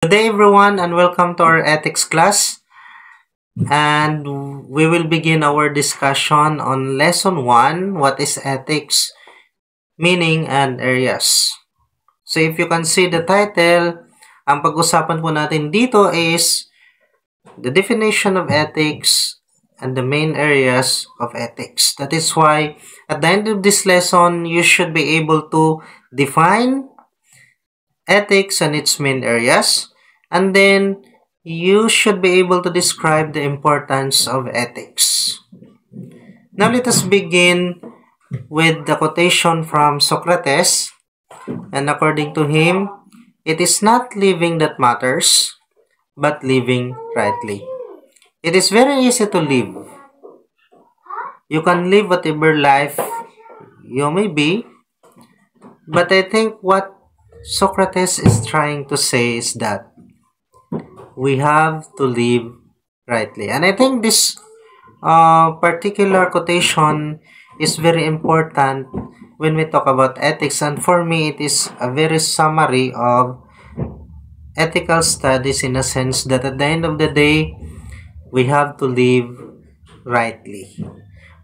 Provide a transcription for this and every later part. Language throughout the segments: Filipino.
Good day, everyone, and welcome to our ethics class. And we will begin our discussion on lesson 1, what is ethics, meaning, and areas. So if you can see the title, ang pag-usapan po natin dito is the definition of ethics and the main areas of ethics. That is why at the end of this lesson, you should be able to define ethics and its main areas, and then you should be able to describe the importance of ethics. Now let us begin with the quotation from Socrates, and according to him, it is not living that matters, but living rightly. It is very easy to live. You can live whatever life you may be, but I think what Socrates is trying to say is that we have to live rightly. And I think this particular quotation is very important when we talk about ethics. And for me, it is a very summary of ethical studies in a sense that at the end of the day, we have to live rightly.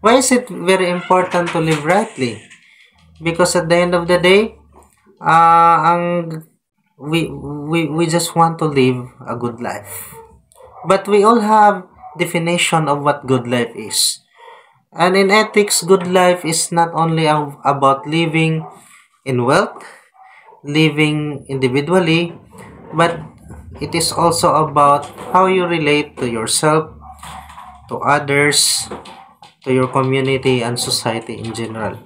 Why is it very important to live rightly? Because at the end of the day, ang we just want to live a good life. But we all have definition of what good life is. And in ethics, good life is not only about living in wealth, living individually, but it is also about how you relate to yourself, to others, to your community, and society in general.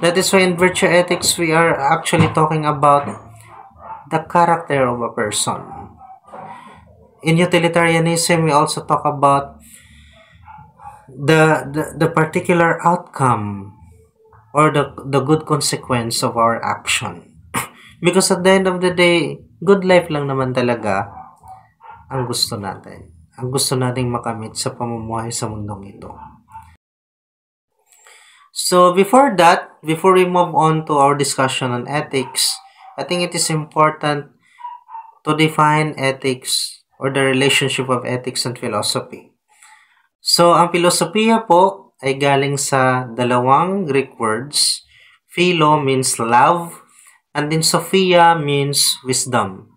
That is why in virtue ethics, we are actually talking about the character of a person. In utilitarianism, we also talk about the particular outcome or the good consequence of our action. Because at the end of the day, good life lang naman talaga ang gusto natin. Ang gusto nating makamit sa pamumuhay sa mundong ito. So before that, before we move on to our discussion on ethics, I think it is important to define ethics or the relationship of ethics and philosophy. So, ang filosofiya po ay galing sa dalawang Greek words. Philo means love, and then Sophia means wisdom,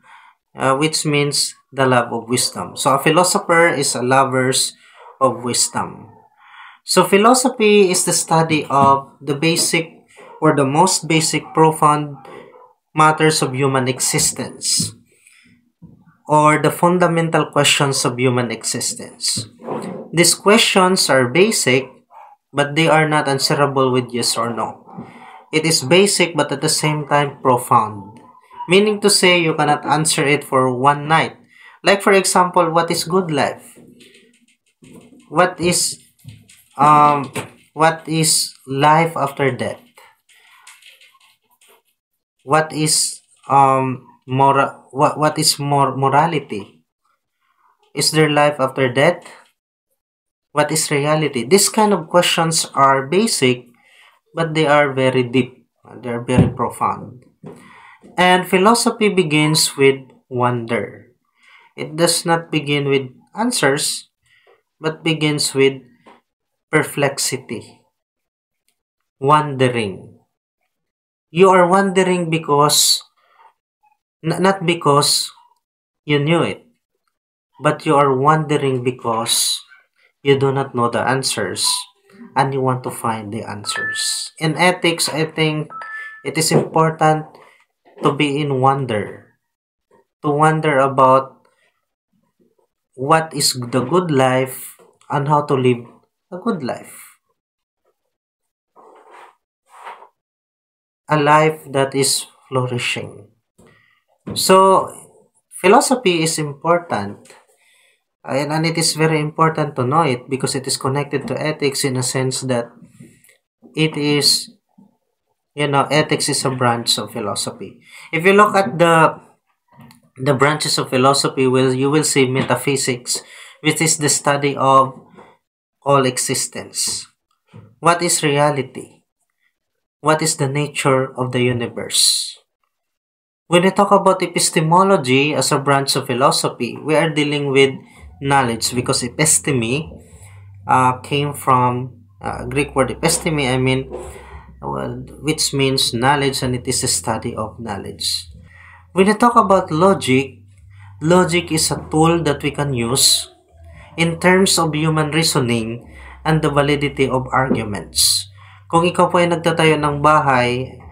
which means the love of wisdom. So, a philosopher is a lover of wisdom. So, philosophy is the study of the basic or the most basic profound matters of human existence, or the fundamental questions of human existence. These questions are basic, but they are not answerable with yes or no. It is basic, but at the same time profound. Meaning to say, you cannot answer it for one night. Like for example, what is good life? What is life after death? What is morality? Is there life after death? What is reality? These kind of questions are basic, but they are very deep. They are very profound. And philosophy begins with wonder. It does not begin with answers, but begins with perplexity. Wondering. You are wondering because, not because you knew it, but you are wondering because you do not know the answers and you want to find the answers. In ethics, I think it is important to be in wonder, to wonder about what is the good life and how to live a good life. A life that is flourishing. So, philosophy is important. And it is very important to know it because it is connected to ethics in a sense that it is, ethics is a branch of philosophy. If you look at the branches of philosophy, you will see metaphysics, which is the study of all existence. What is reality? What is the nature of the universe? When we talk about epistemology as a branch of philosophy, we are dealing with knowledge because episteme came from Greek word episteme, which means knowledge, and it is a study of knowledge. When we talk about logic, logic is a tool that we can use in terms of human reasoning and the validity of arguments. Kung ikaw po ay nagtatayo ng bahay,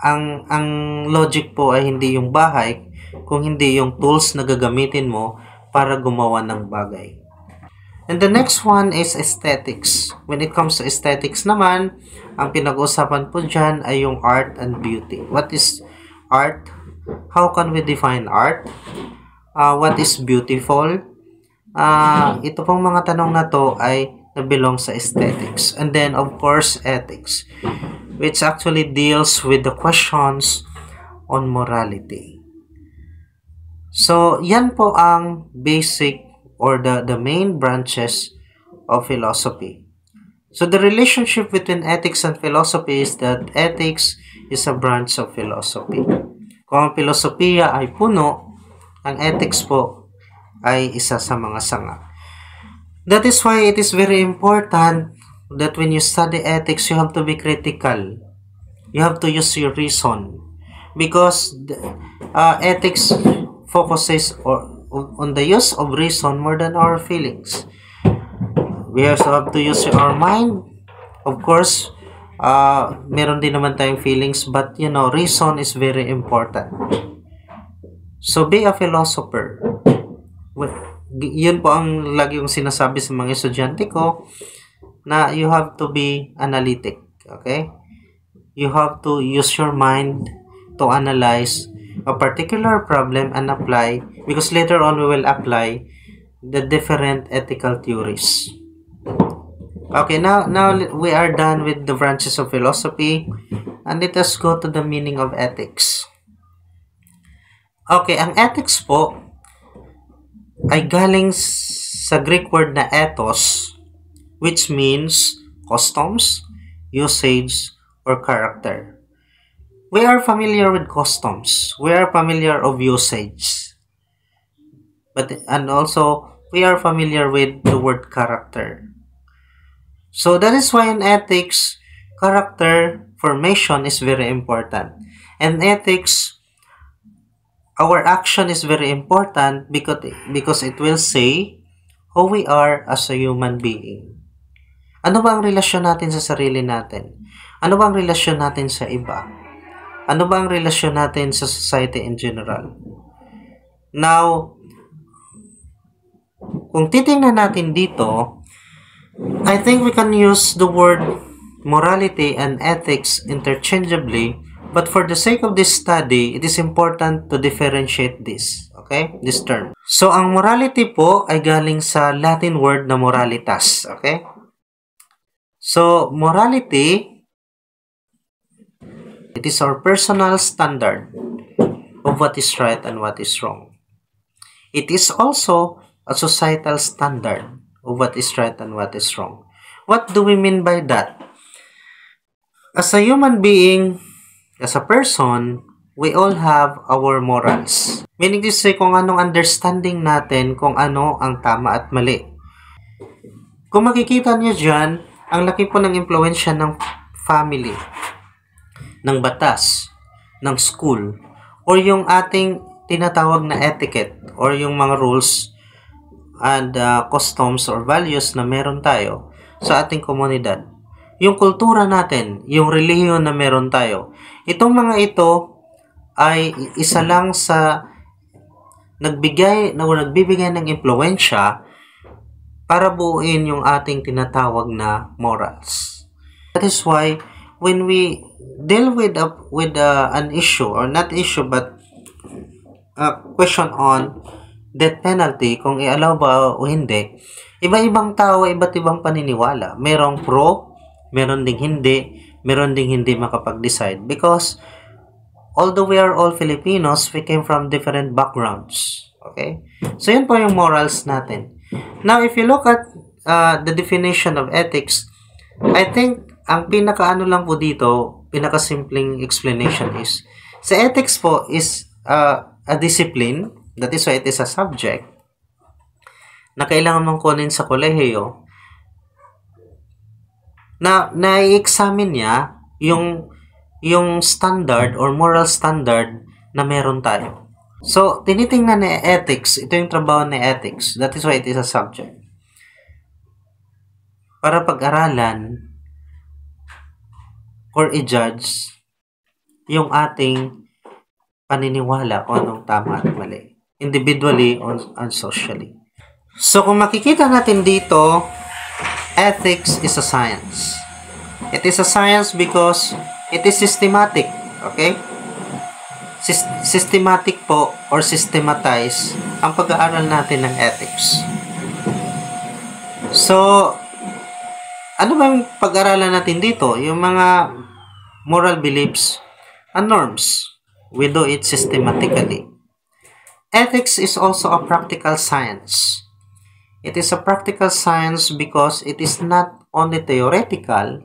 ang logic po ay hindi yung bahay, kung hindi yung tools na gagamitin mo para gumawa ng bagay. And the next one is aesthetics. When it comes to aesthetics naman, ang pinag-uusapan po dyan ay yung art and beauty. What is art? How can we define art? What is beautiful? Ito pong mga tanong na to ay na-belong sa aesthetics. And then, of course, ethics, which actually deals with the questions on morality. So, yan po ang basic or the main branches of philosophy. So, the relationship between ethics and philosophy is that ethics is a branch of philosophy. Kung ang filosofiya ay puno, ang ethics po ay isa sa mga sanga. That is why it is very important that when you study ethics, you have to be critical. You have to use your reason. Because ethics focuses on the use of reason more than our feelings. We also have to use our mind. Of course, meron din naman tayong feelings, but reason is very important. So, be a philosopher. Yun po ang lagi yung sinasabi sa mga estudyante ko, na you have to be analytic. Okay? You have to use your mind to analyze a particular problem and apply, because later on we will apply the different ethical theories. Okay, now we are done with the branches of philosophy, and let us go to the meaning of ethics. Okay, ang ethics po ay galing sa Greek word na ethos, which means customs, usage, or character. We are familiar with customs. We are familiar of usage. And also, we are familiar with the word character. So, that is why in ethics, character formation is very important. And ethics, our action is very important because it will say who we are as a human being. Ano ba ang relasyon natin sa sarili natin? Ano ba ang relasyon natin sa iba? Ano ba ang relasyon natin sa society in general? Now, kung titingnan natin dito, I think we can use the word morality and ethics interchangeably, but for the sake of this study, it is important to differentiate this. Okay? This term. So, ang morality po ay galing sa Latin word na moralitas. Okay? So, morality, it is our personal standard of what is right and what is wrong. It is also a societal standard of what is right and what is wrong. What do we mean by that? As a human being, as a person, we all have our morals. Meaning to say kung anong understanding natin kung ano ang tama at mali. Kung makikita niyo dyan, ang laki po ng impluensya ng family, ng batas, ng school, or yung ating tinatawag na etiquette, or yung mga rules and customs or values na meron tayo sa ating komunidad. Yung kultura natin, yung relihiyon na meron tayo. Itong mga ito ay isa lang sa nagbibigay ng impluensya para buuin yung ating tinatawag na morals. That is why when we deal with an issue, or not issue but a question on death penalty, kung i-allow ba o hindi, iba-ibang tao, iba't ibang paniniwala. Merong pro, meron ding hindi makapag-decide, because although we are all Filipinos, we came from different backgrounds. Okay? So, yun po yung morals natin. Now, if you look at the definition of ethics, I think ang pinakaano lang po dito, pinakasimpleng explanation is, sa ethics po is a discipline, that is why it is a subject, na kailangan mong kunin sa kolehiyo, na i-examine niya yung standard or moral standard na meron tayo. So, tinitingnan ni ethics, ito yung trabaho ni ethics, that is why it is a subject. Para pag-aralan or i-judge yung ating paniniwala kung anong tama at mali. Individually and socially. So, kung makikita natin dito, ethics is a science. It is a science because it is systematic. Okay? Systematic po or systematize ang pag-aaral natin ng ethics. So, ano bang pag-aralan natin dito? Yung mga moral beliefs and norms. We do it systematically. Ethics is also a practical science. It is a practical science because it is not only theoretical,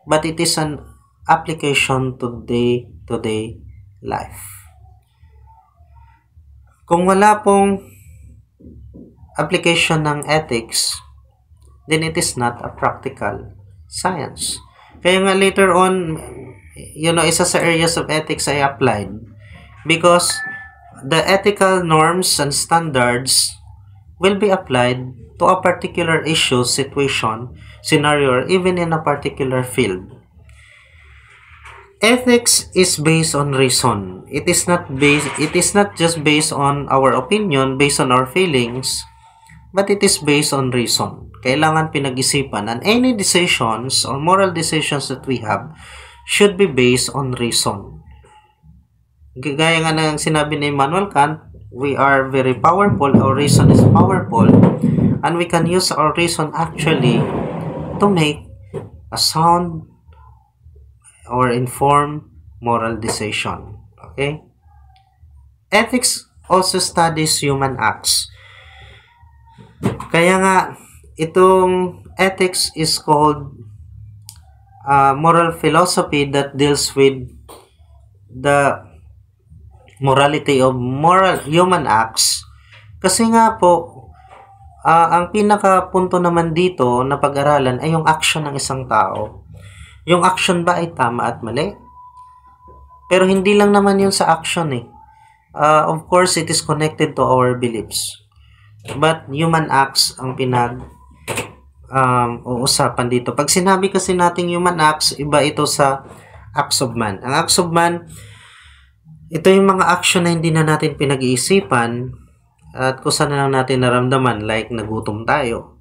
but it is an application to day-to-day life. Kung wala pong application ng ethics, then it is not a practical science. Kaya nga later on, isa sa areas of ethics I applied because the ethical norms and standards will be applied to a particular issue, situation, scenario, or even in a particular field. Ethics is based on reason. It is not just based on our opinion, based on our feelings, but it is based on reason. Kailangan pinag-isipan, and any decisions or moral decisions that we have should be based on reason. Gaya nga ng sinabi ni Immanuel Kant, we are very powerful, our reason is powerful, and we can use our reason actually to make a sound or informed moral decision. Okay? Ethics also studies human acts. Kaya nga, itong ethics is called moral philosophy that deals with the morality of human acts. Kasi nga po, ang pinakapunto naman dito na pag-aralan ay yung action ng isang tao. Yung action ba ay tama at mali? Pero hindi lang naman yun sa action eh. Of course, it is connected to our beliefs. But human acts ang uusapan dito. Pag sinabi kasi nating human acts, iba ito sa acts of man. Ang acts of man, ito yung mga action na hindi na natin pinag-iisipan at kung saan na lang natin naramdaman, like nagutom tayo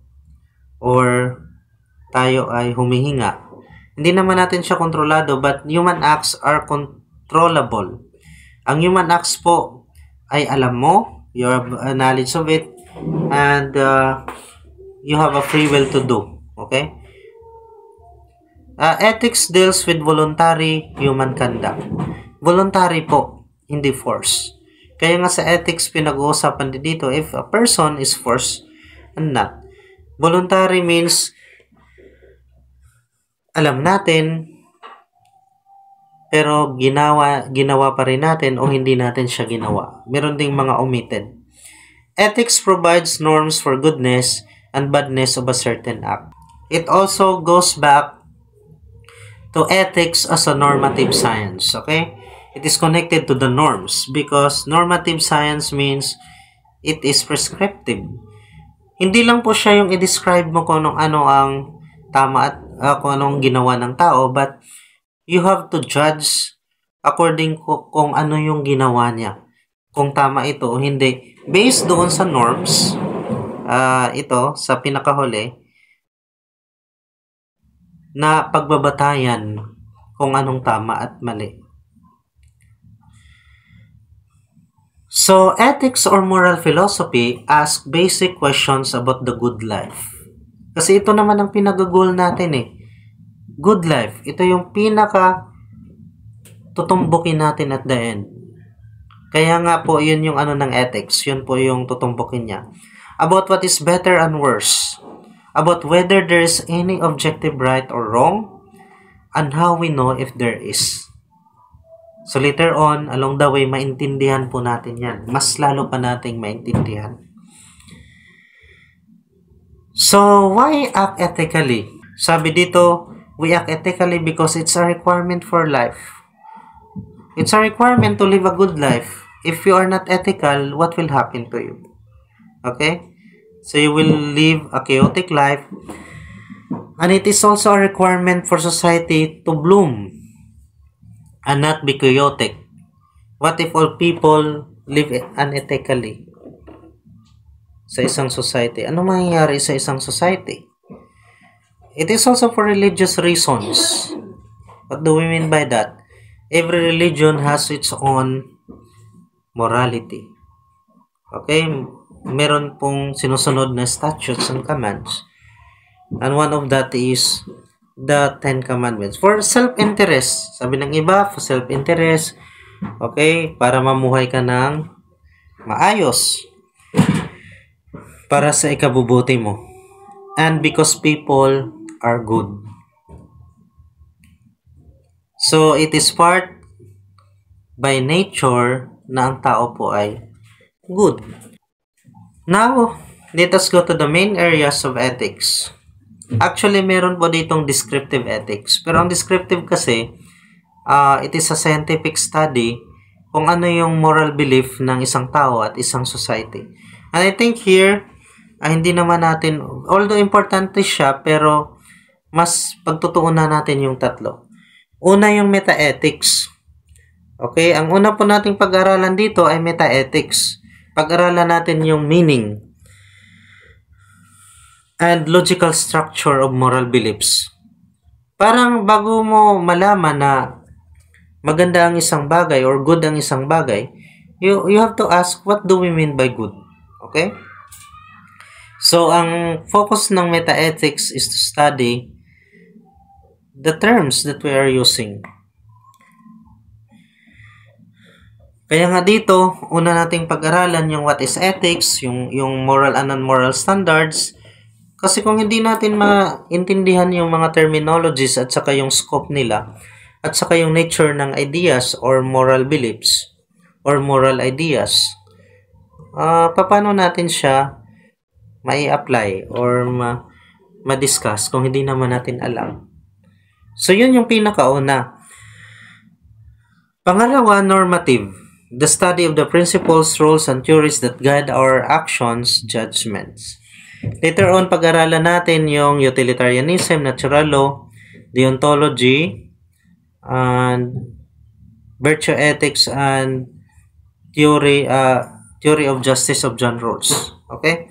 or tayo ay humihinga. Hindi naman natin siya kontrolado, but human acts are controllable. Ang human acts po ay alam mo, you have a knowledge of it, and you have a free will to do. Okay? Ethics deals with voluntary human conduct. Voluntary po, hindi force. Kaya nga sa ethics pinag-uusapan din dito, if a person is forced and not. Voluntary means alam natin, pero ginawa pa rin natin o hindi natin siya ginawa. Meron ding mga omitted. Ethics provides norms for goodness and badness of a certain act. It also goes back to ethics as a normative science, okay? It is connected to the norms because normative science means it is prescriptive. Hindi lang po siya yung i-describe mo kung ano ang tama at kung anong ginawa ng tao, but you have to judge according kung ano yung ginawa niya. Kung tama ito o hindi. Based doon sa norms, ito, sa pinakahuli, na pagbabatayan kung anong tama at mali. So, ethics or moral philosophy ask basic questions about the good life. Kasi ito naman ang pinag-goal natin eh. Good life. Ito yung pinaka tutumbukin natin at the end. Kaya nga po, yun yung ng ethics. Yun po yung tutumbukin niya. About what is better and worse. About whether there is any objective right or wrong. And how we know if there is. So later on, along the way, maintindihan po natin yan. Mas lalo pa nating maintindihan. So, why act ethically? Sabi dito, we act ethically because it's a requirement for life. It's a requirement to live a good life. If you are not ethical, what will happen to you? Okay? So, you will live a chaotic life. And it is also a requirement for society to bloom and not be chaotic. What if all people live unethically sa isang society? Ano mangyayari sa isang society? It is also for religious reasons. What do we mean by that? Every religion has its own morality. Okay? Meron pong sinusunod na statutes and commands. And one of that is the 10 Commandments. For self-interest. Sabi ng iba, for self-interest. Okay? Para mamuhay ka ng maayos. Para sa ikabubuti mo. And because people are good. So, it is part by nature na ang tao po ay good. Now, let us go to the main areas of ethics. Actually, meron po ditong descriptive ethics. Pero ang descriptive kasi, it is a scientific study kung ano yung moral belief ng isang tao at isang society. And I think here, hindi naman natin, although importante siya, pero mas pagtutuunan natin yung tatlo. Una yung metaethics. Okay? Ang una po nating pag-aralan dito ay metaethics. Pag-aralan natin yung meaning and logical structure of moral beliefs. Parang bago mo malaman na maganda ang isang bagay or good ang isang bagay, you have to ask, what do we mean by good? Okay? So, ang focus ng metaethics is to study the terms that we are using. Kaya nga dito, una nating pag-aralan yung what is ethics, yung moral and non-moral standards. Kasi kung hindi natin maintindihan yung mga terminologies at saka yung scope nila, at saka yung nature ng ideas or moral beliefs or moral ideas, paano natin siya mai-apply or ma-discuss kung hindi naman natin alam. So, yun yung pinakauna. Pangalawa, normative. The study of the principles, rules, and theories that guide our actions, judgments. Later on, pag-aralan natin yung utilitarianism, natural law, deontology, and virtue ethics, and theory of justice of John Rawls. Okay?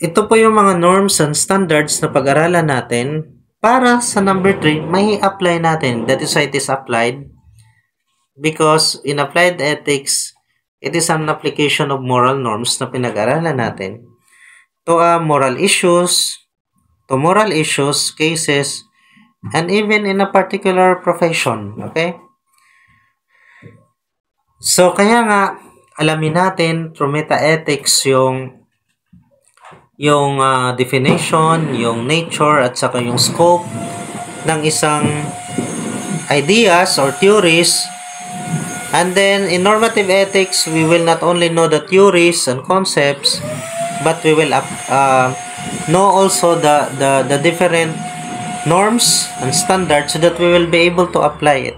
Ito po yung mga norms and standards na pag-aralan natin para sa number 3, may apply natin. That is why it is applied. Because in applied ethics, it is an application of moral norms na pinag-aralan natin to moral issues, cases, and even in a particular profession. Okay? So, kaya nga, alamin natin through metaethics yung definition, yung nature, at saka yung scope ng isang ideas or theories. And then, in normative ethics, we will not only know the theories and concepts, but we will know also the different norms and standards so that we will be able to apply it.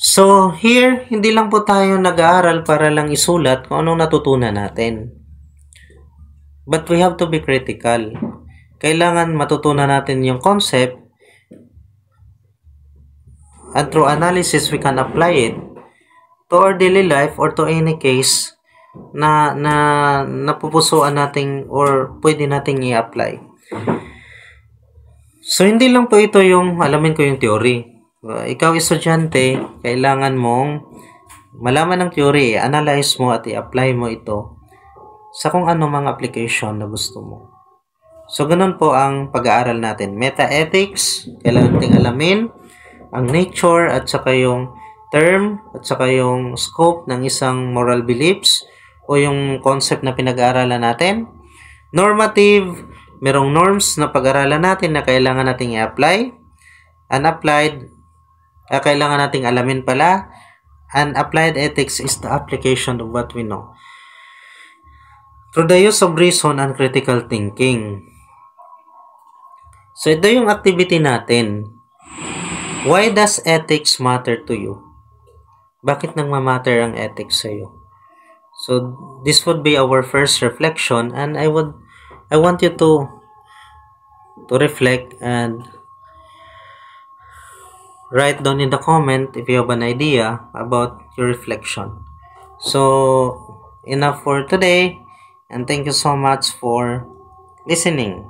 So, here, hindi lang po tayo nag-aaral para lang isulat kung anong natutunan natin. But we have to be critical. Kailangan matutunan natin yung concept, and through analysis, we can apply it to our daily life or to any case na napupusuan natin or pwede nating i-apply. So, hindi lang po ito yung alamin ko yung theory. Ikaw, estudyante, kailangan mong malaman ng theory, analyze mo at i-apply mo ito sa kung ano mga application na gusto mo. So, ganun po ang pag-aaral natin. Meta-ethics, kailangan nating alamin ang nature at saka yung term at saka yung scope ng isang moral beliefs o yung concept na pinag-aaralan natin. Normative, merong norms na pag-aaralan natin na kailangan nating i-apply. Unapplied, Kailangan nating alamin pala, and applied ethics is the application of what we know through the use of reason and critical thinking. So, ito yung activity natin. Why does ethics matter to you? Bakit nagmamatter ang ethics sa'yo? So, this would be our first reflection, and I want you to reflect and write down in the comment if you have an idea about your reflection. So, enough for today, and thank you so much for listening.